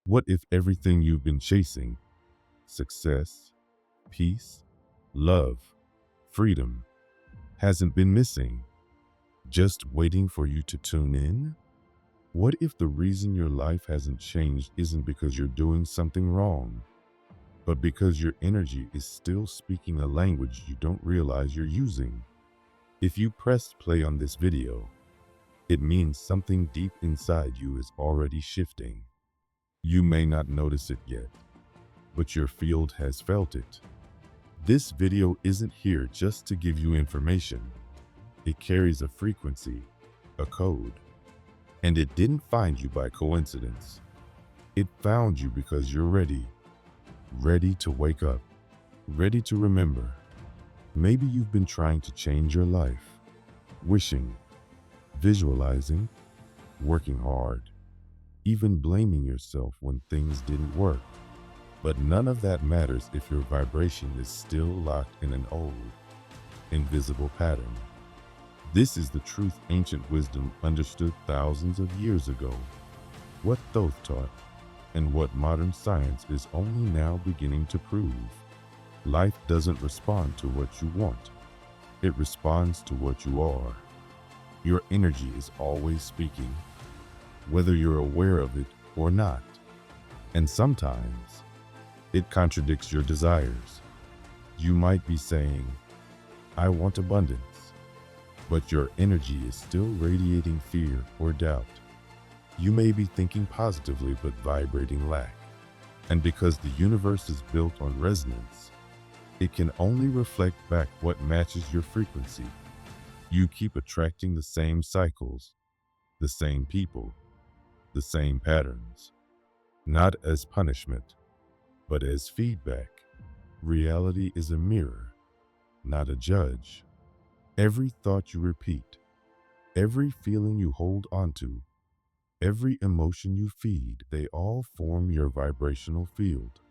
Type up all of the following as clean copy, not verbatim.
What if everything you've been chasing, success, peace, love, freedom, hasn't been missing, just waiting for you to tune in? What if the reason your life hasn't changed isn't because you're doing something wrong, but because your energy is still speaking a language you don't realize you're using? If you pressed play on this video, it means something deep inside you is already shifting. You may not notice it yet, but your field has felt it. This video isn't here just to give you information. It carries a frequency, a code, and it didn't find you by coincidence. It found you because you're ready to wake up, ready to remember. Maybe you've been trying to change your life, wishing, visualizing, working hard, even blaming yourself when things didn't work. But none of that matters if your vibration is still locked in an old, invisible pattern. This is the truth ancient wisdom understood thousands of years ago, what Thoth taught, and what modern science is only now beginning to prove. Life doesn't respond to what you want. It responds to what you are. Your energy is always speaking, whether you're aware of it or not. And sometimes, it contradicts your desires. You might be saying, I want abundance, but your energy is still radiating fear or doubt. You may be thinking positively but vibrating lack. And because the universe is built on resonance, it can only reflect back what matches your frequency. You keep attracting the same cycles, the same people, the same patterns, not as punishment, but as feedback. Reality is a mirror, not a judge. Every thought you repeat, every feeling you hold onto, every emotion you feed, they all form your vibrational field.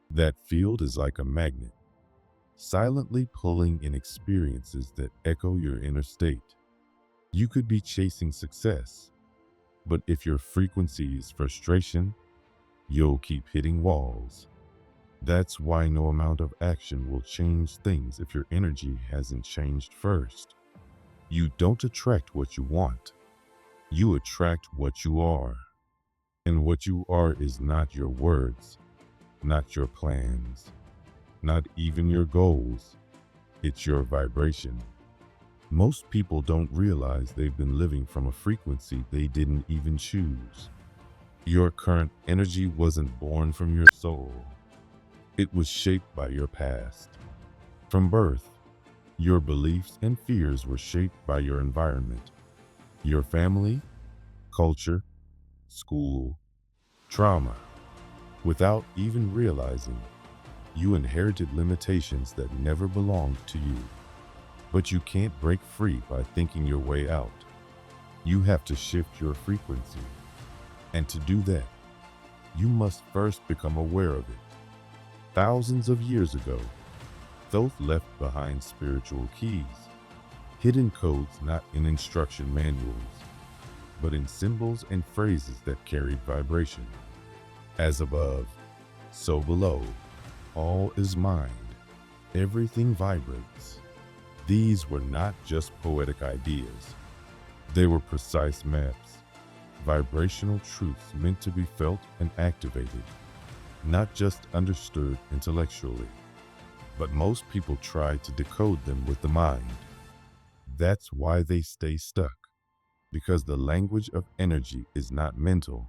That field is like a magnet, silently pulling in experiences that echo your inner state. You could be chasing success, but if your frequency is frustration, you'll keep hitting walls. That's why no amount of action will change things if your energy hasn't changed first. You don't attract what you want. You attract what you are. And what you are is not your words, not your plans, not even your goals. It's your vibration. Most people don't realize they've been living from a frequency they didn't even choose. Your current energy wasn't born from your soul. It was shaped by your past. From birth, your beliefs and fears were shaped by your environment, your family, culture, school, trauma. Without even realizing, you inherited limitations that never belonged to you. But you can't break free by thinking your way out. You have to shift your frequency. And to do that, you must first become aware of it. Thousands of years ago, Thoth left behind spiritual keys, hidden codes not in instruction manuals, but in symbols and phrases that carried vibration. As above, so below, all is mind, everything vibrates. These were not just poetic ideas. They were precise maps, vibrational truths meant to be felt and activated, not just understood intellectually. But most people try to decode them with the mind. That's why they stay stuck, because the language of energy is not mental,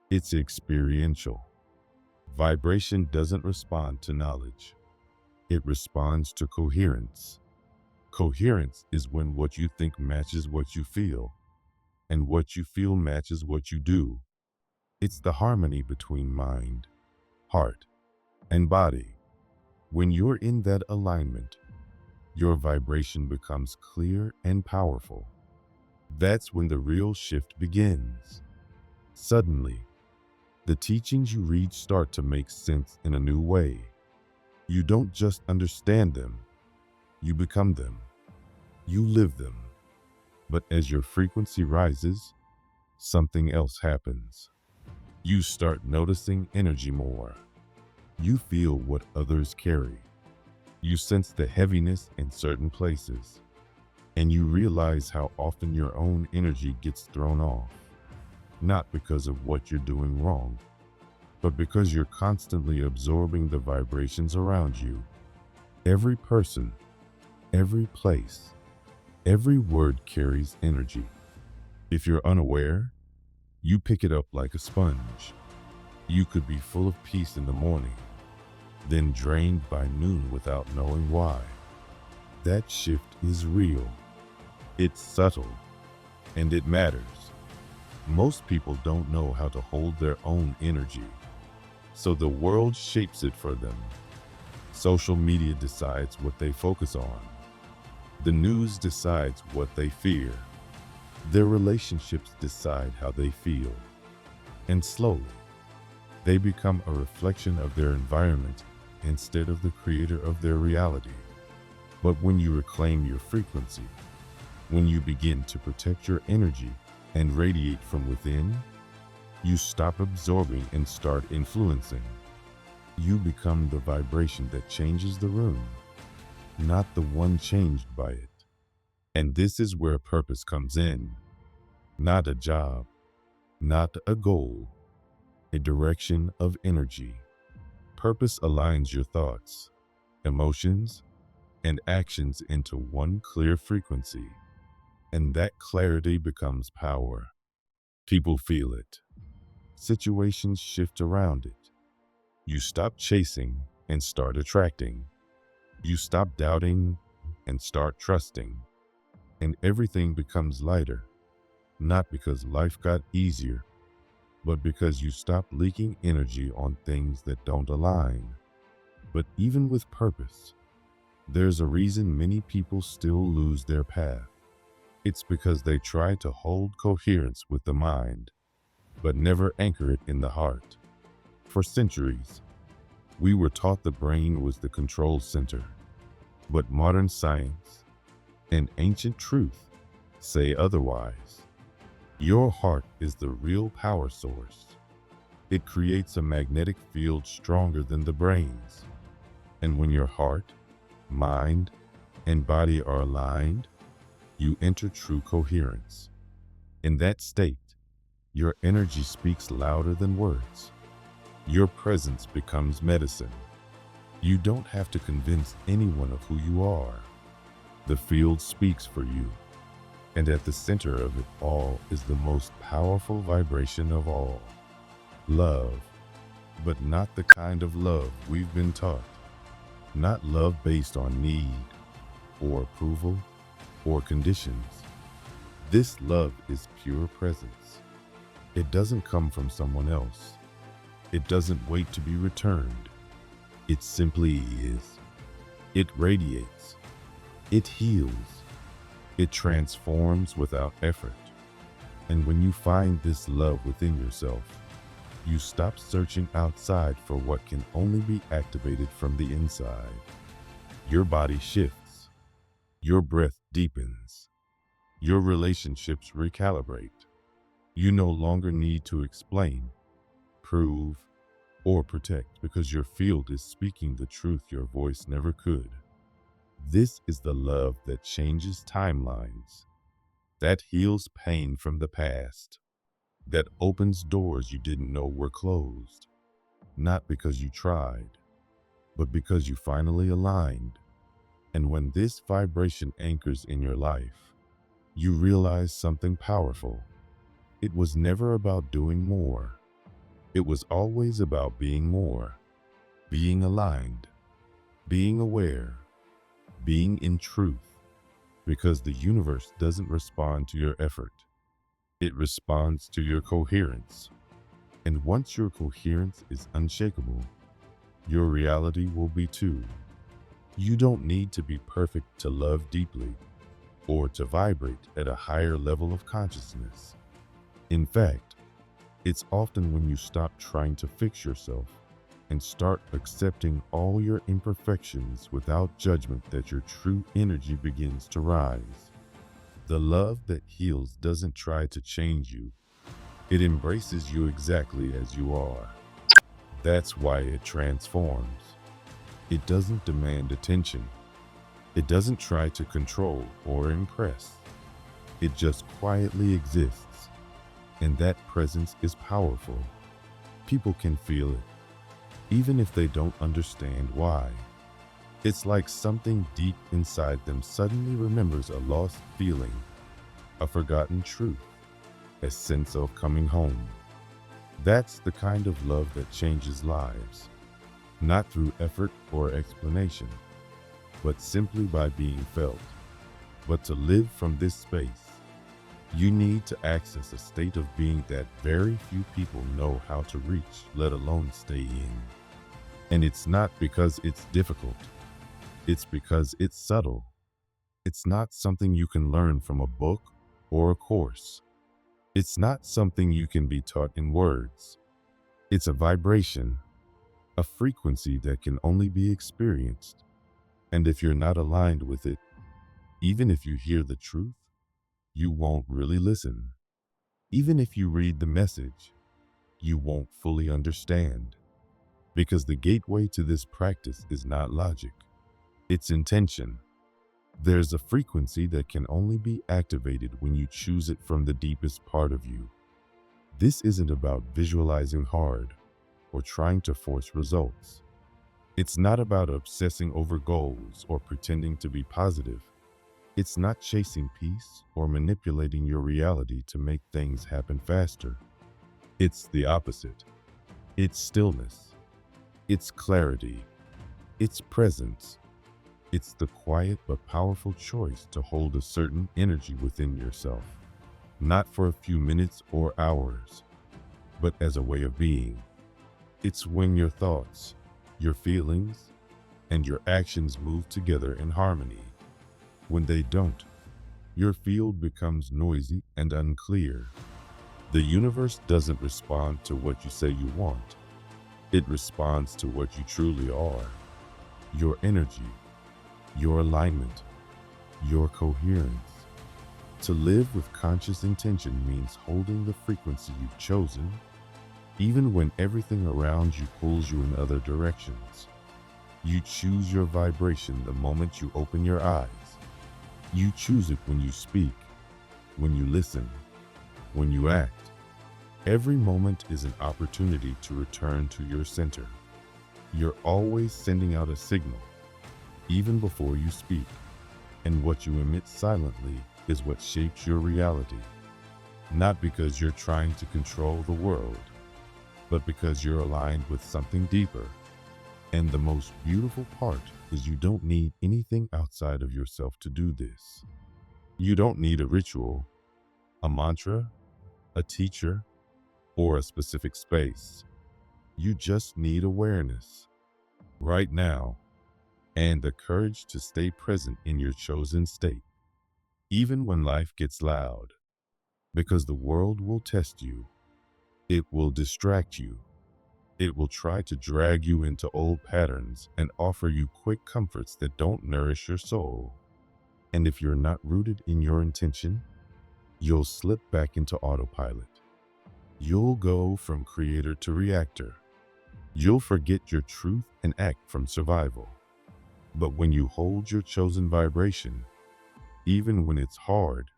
it's experiential. Vibration doesn't respond to knowledge. It responds to coherence. Coherence is when what you think matches what you feel, and what you feel matches what you do. It's the harmony between mind, heart, and body. When you're in that alignment, your vibration becomes clear and powerful. That's when the real shift begins. Suddenly, the teachings you read start to make sense in a new way. You don't just understand them, you become them. You live them. But as your frequency rises, something else happens. You start noticing energy more. You feel what others carry. You sense the heaviness in certain places. And you realize how often your own energy gets thrown off. Not because of what you're doing wrong, but because you're constantly absorbing the vibrations around you. Every person, every place, every word carries energy. If you're unaware, you pick it up like a sponge. You could be full of peace in the morning, then drained by noon without knowing why. That shift is real. It's subtle, and it matters. Most people don't know how to hold their own energy, so the world shapes it for them. Social media decides what they focus on. The news decides what they fear. Their relationships decide how they feel. And slowly, they become a reflection of their environment instead of the creator of their reality. But when you reclaim your frequency, when you begin to protect your energy and radiate from within, you stop absorbing and start influencing. You become the vibration that changes the room, not the one changed by it. And this is where purpose comes in. Not a job, not a goal, a direction of energy. Purpose aligns your thoughts, emotions, and actions into one clear frequency. And that clarity becomes power. People feel it. Situations shift around it. You stop chasing and start attracting. You stop doubting and start trusting. And everything becomes lighter, not because life got easier, but because you stop leaking energy on things that don't align. But even with purpose, there's a reason many people still lose their path. It's because they try to hold coherence with the mind, but never anchor it in the heart. For centuries, we were taught the brain was the control center, but modern science and ancient truth say otherwise. Your heart is the real power source. It creates a magnetic field stronger than the brain's. And when your heart, mind, and body are aligned, you enter true coherence. In that state, your energy speaks louder than words. Your presence becomes medicine. You don't have to convince anyone of who you are. The field speaks for you. And at the center of it all is the most powerful vibration of all. Love, but not the kind of love we've been taught. Not love based on need, or approval, or conditions. This love is pure presence. It doesn't come from someone else. It doesn't wait to be returned. It simply is. It radiates. It heals. It transforms without effort. And when you find this love within yourself, you stop searching outside for what can only be activated from the inside. Your body shifts. Your breath deepens. Your relationships recalibrate. You no longer need to explain, prove, or protect because your field is speaking the truth your voice never could. This is the love that changes timelines, that heals pain from the past, that opens doors you didn't know were closed, not because you tried, but because you finally aligned. And when this vibration anchors in your life, you realize something powerful. It was never about doing more. It was always about being more, being aligned, being aware, being in truth, because the universe doesn't respond to your effort. It responds to your coherence. And once your coherence is unshakable, your reality will be too. You don't need to be perfect to love deeply or to vibrate at a higher level of consciousness. In fact, it's often when you stop trying to fix yourself and start accepting all your imperfections without judgment that your true energy begins to rise. The love that heals doesn't try to change you. It embraces you exactly as you are. That's why it transforms. It doesn't demand attention. It doesn't try to control or impress. It just quietly exists. And that presence is powerful. People can feel it, even if they don't understand why. It's like something deep inside them suddenly remembers a lost feeling, a forgotten truth, a sense of coming home. That's the kind of love that changes lives, not through effort or explanation, but simply by being felt. But to live from this space, you need to access a state of being that very few people know how to reach, let alone stay in. And it's not because it's difficult. It's because it's subtle. It's not something you can learn from a book or a course. It's not something you can be taught in words. It's a vibration, a frequency that can only be experienced. And if you're not aligned with it, even if you hear the truth, you won't really listen. Even if you read the message, you won't fully understand. Because the gateway to this practice is not logic, it's intention. There's a frequency that can only be activated when you choose it from the deepest part of you. This isn't about visualizing hard or trying to force results. It's not about obsessing over goals or pretending to be positive. It's not chasing peace or manipulating your reality to make things happen faster. It's the opposite. It's stillness. It's clarity. It's presence. It's the quiet but powerful choice to hold a certain energy within yourself, not for a few minutes or hours, but as a way of being. It's when your thoughts, your feelings, and your actions move together in harmony. When they don't, your field becomes noisy and unclear. The universe doesn't respond to what you say you want. It responds to what you truly are. Your energy, your alignment, your coherence. To live with conscious intention means holding the frequency you've chosen, even when everything around you pulls you in other directions. You choose your vibration the moment you open your eyes. You choose it when you speak, when you listen, when you act. Every moment is an opportunity to return to your center. You're always sending out a signal, even before you speak, and what you emit silently is what shapes your reality. Not because you're trying to control the world, but because you're aligned with something deeper. And the most beautiful part is you don't need anything outside of yourself to do this. You don't need a ritual, a mantra, a teacher, or a specific space. You just need awareness, right now, and the courage to stay present in your chosen state, even when life gets loud. Because the world will test you, it will distract you, it will try to drag you into old patterns and offer you quick comforts that don't nourish your soul. And if you're not rooted in your intention, you'll slip back into autopilot. You'll go from creator to reactor. You'll forget your truth and act from survival. But when you hold your chosen vibration, even when it's hard,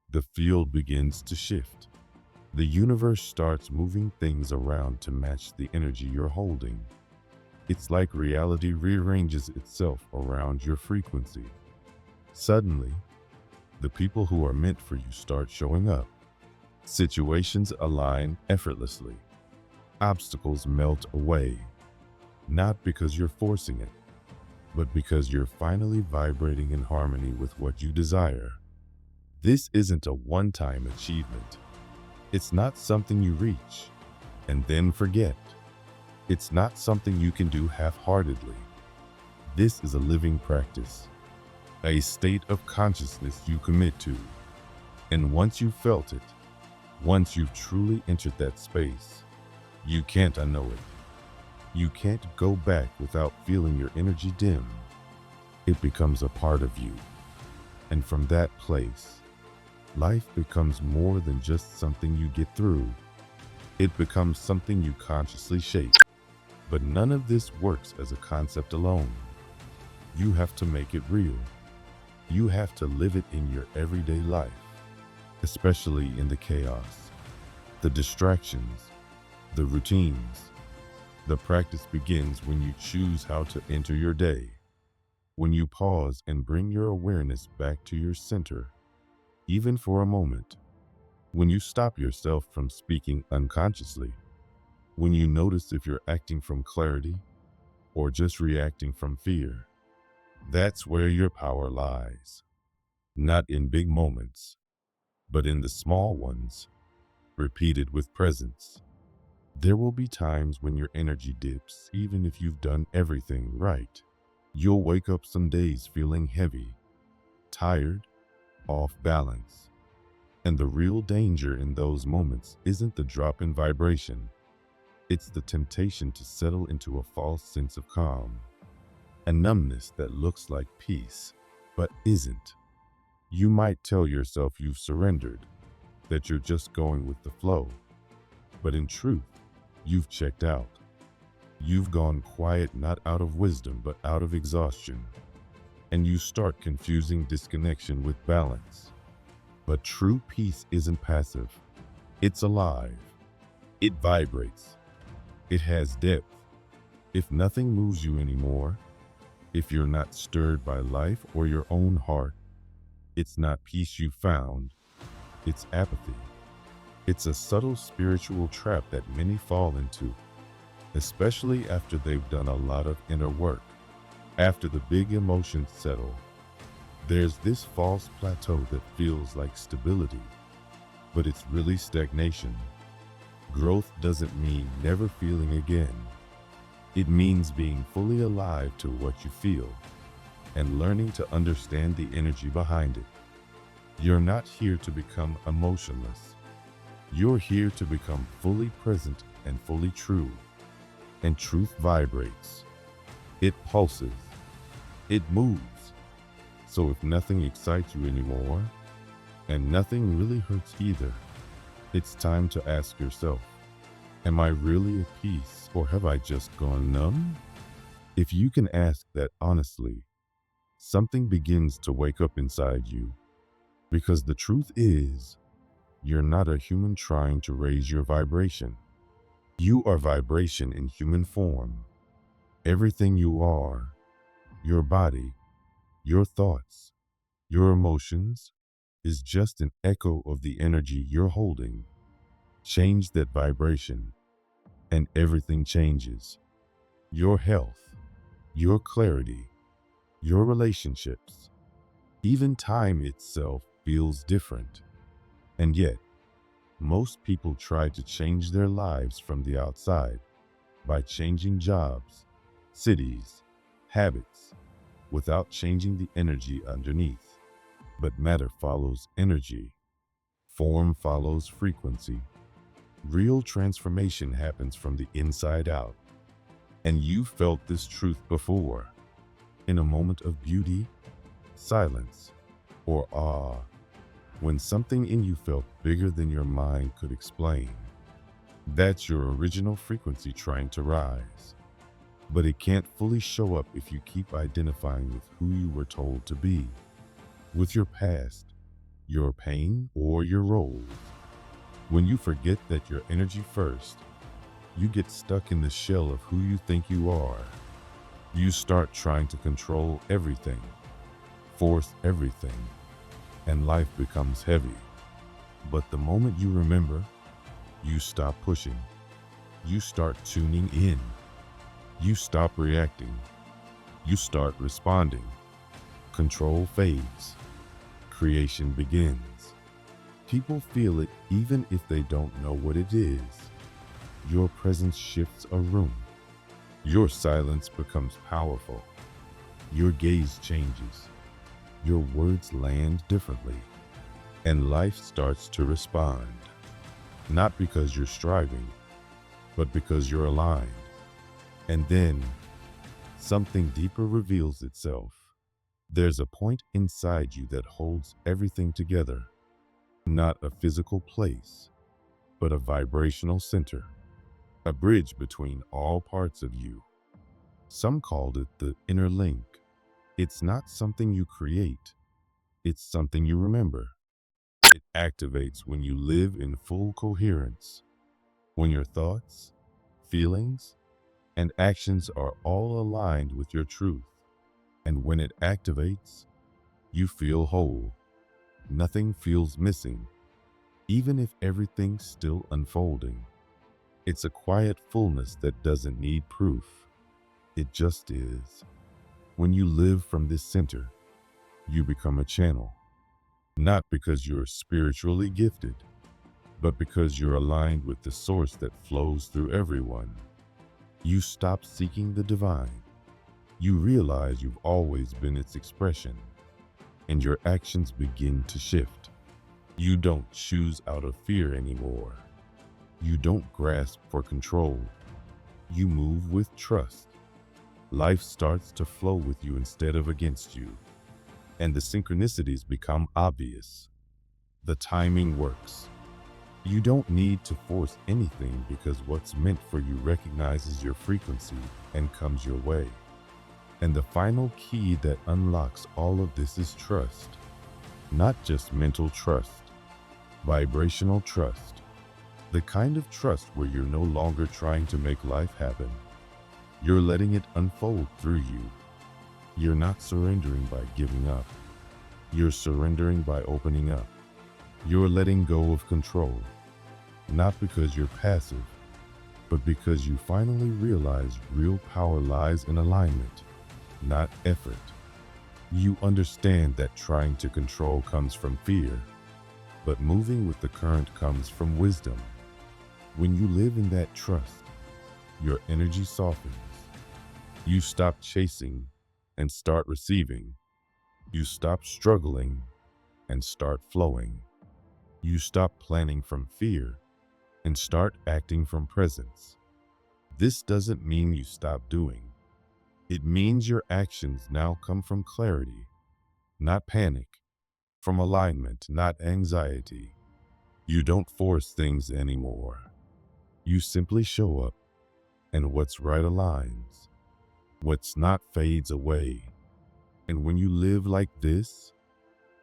the field begins to shift. The universe starts moving things around to match the energy you're holding. It's like reality rearranges itself around your frequency. Suddenly, the people who are meant for you start showing up. Situations align effortlessly. Obstacles melt away, not because you're forcing it, but because you're finally vibrating in harmony with what you desire. This isn't a one-time achievement. It's not something you reach and then forget. It's not something you can do half-heartedly. This is a living practice, a state of consciousness you commit to. And once you've felt it, once you've truly entered that space, you can't unknow it. You can't go back without feeling your energy dim. It becomes a part of you. And from that place, life becomes more than just something you get through. It becomes something you consciously shape. But none of this works as a concept alone. You have to make it real. You have to live it in your everyday life, especially in the chaos, the distractions, the routines. The practice begins when you choose how to enter your day, when you pause and bring your awareness back to your center, even for a moment, when you stop yourself from speaking unconsciously, when you notice if you're acting from clarity or just reacting from fear. That's where your power lies. Not in big moments, but in the small ones, repeated with presence. There will be times when your energy dips, even if you've done everything right. You'll wake up some days feeling heavy, tired, off balance. And the real danger in those moments isn't the drop in vibration. It's the temptation to settle into a false sense of calm, a numbness that looks like peace, but isn't. You might tell yourself you've surrendered, that you're just going with the flow, but in truth, you've checked out. You've gone quiet not out of wisdom, but out of exhaustion. And you start confusing disconnection with balance. But true peace isn't passive. It's alive. It vibrates. It has depth. If nothing moves you anymore, if you're not stirred by life or your own heart, it's not peace you found, it's apathy. It's a subtle spiritual trap that many fall into, especially after they've done a lot of inner work. After the big emotions settle, there's this false plateau that feels like stability, but it's really stagnation. Growth doesn't mean never feeling again. It means being fully alive to what you feel and learning to understand the energy behind it. You're not here to become emotionless. You're here to become fully present and fully true. And truth vibrates. It pulses. It moves. So if nothing excites you anymore, and nothing really hurts either, it's time to ask yourself, am I really at peace, or have I just gone numb? If you can ask that honestly, something begins to wake up inside you. Because the truth is, you're not a human trying to raise your vibration. You are vibration in human form. Everything you are, your body, your thoughts, your emotions, is just an echo of the energy you're holding. Change that vibration, and everything changes. Your health, your clarity, your relationships, even time itself feels different. And yet, most people try to change their lives from the outside by changing jobs, cities, habits, without changing the energy underneath. But matter follows energy. Form follows frequency. Real transformation happens from the inside out. And you felt this truth before, in a moment of beauty, silence, or awe, when something in you felt bigger than your mind could explain. That's your original frequency trying to rise. But it can't fully show up if you keep identifying with who you were told to be, with your past, your pain, or your roles. When you forget that your energy first, you get stuck in the shell of who you think you are. You start trying to control everything, force everything, and life becomes heavy. But the moment you remember, you stop pushing. You start tuning in. You stop reacting. You start responding. Control fades. Creation begins. People feel it even if they don't know what it is. Your presence shifts a room. Your silence becomes powerful. Your gaze changes. Your words land differently. And life starts to respond. Not because you're striving, but because you're aligned. And then, something deeper reveals itself. There's a point inside you that holds everything together. not a physical place, but a vibrational center, a bridge between all parts of you. Some called it the inner link. It's not something you create, it's something you remember. It activates when you live in full coherence, when your thoughts, feelings, and actions are all aligned with your truth. And when it activates, you feel whole. Nothing feels missing, even if everything's still unfolding. It's a quiet fullness that doesn't need proof. It just is. When you live from this center, you become a channel, not because you're spiritually gifted, but because you're aligned with the source that flows through everyone. You stop seeking the divine. You realize you've always been its expression, and your actions begin to shift. You don't choose out of fear anymore. You don't grasp for control. You move with trust. Life starts to flow with you instead of against you, and the synchronicities become obvious. The timing works. You don't need to force anything because what's meant for you recognizes your frequency and comes your way. And the final key that unlocks all of this is trust. Not just mental trust, vibrational trust. The kind of trust where you're no longer trying to make life happen. You're letting it unfold through you. You're not surrendering by giving up. You're surrendering by opening up. You're letting go of control, not because you're passive, but because you finally realize real power lies in alignment, not effort. You understand that trying to control comes from fear, but moving with the current comes from wisdom. When you live in that trust, your energy softens. You stop chasing and start receiving. You stop struggling and start flowing. You stop planning from fear and start acting from presence. This doesn't mean you stop doing. It means your actions now come from clarity, not panic, from alignment, not anxiety. You don't force things anymore. You simply show up, and what's right aligns. What's not fades away. And when you live like this,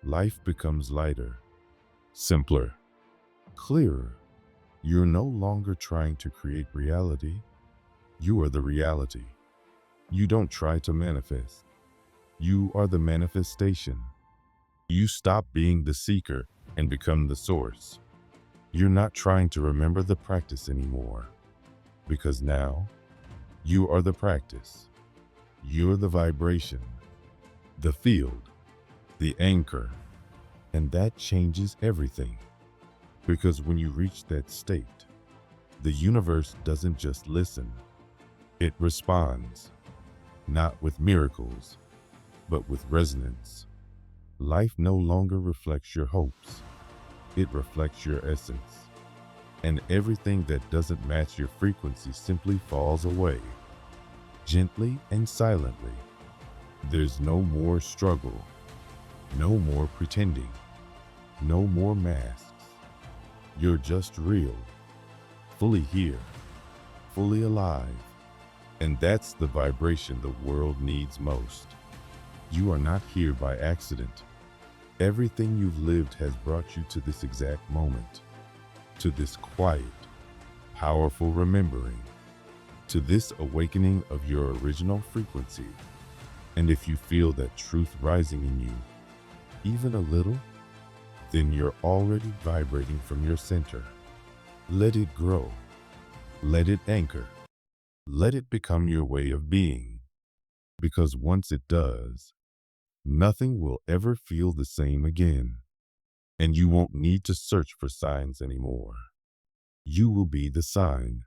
life becomes lighter, simpler, clearer. You're no longer trying to create reality. You are the reality. You don't try to manifest. You are the manifestation. You stop being the seeker and become the source. You're not trying to remember the practice anymore, because now you are the practice. You're the vibration, the field, the anchor, and that changes everything. Because when you reach that state, the universe doesn't just listen, it responds, not with miracles, but with resonance. Life no longer reflects your hopes, it reflects your essence. And everything that doesn't match your frequency simply falls away, gently and silently. There's no more struggle, no more pretending, no more masks. You're just real, fully here, fully alive. And that's the vibration the world needs most. You are not here by accident. Everything you've lived has brought you to this exact moment, to this quiet, powerful remembering, to this awakening of your original frequency. And if you feel that truth rising in you, even a little, then you're already vibrating from your center. Let it grow. Let it anchor. Let it become your way of being. Because once it does, nothing will ever feel the same again. And you won't need to search for signs anymore. You will be the sign.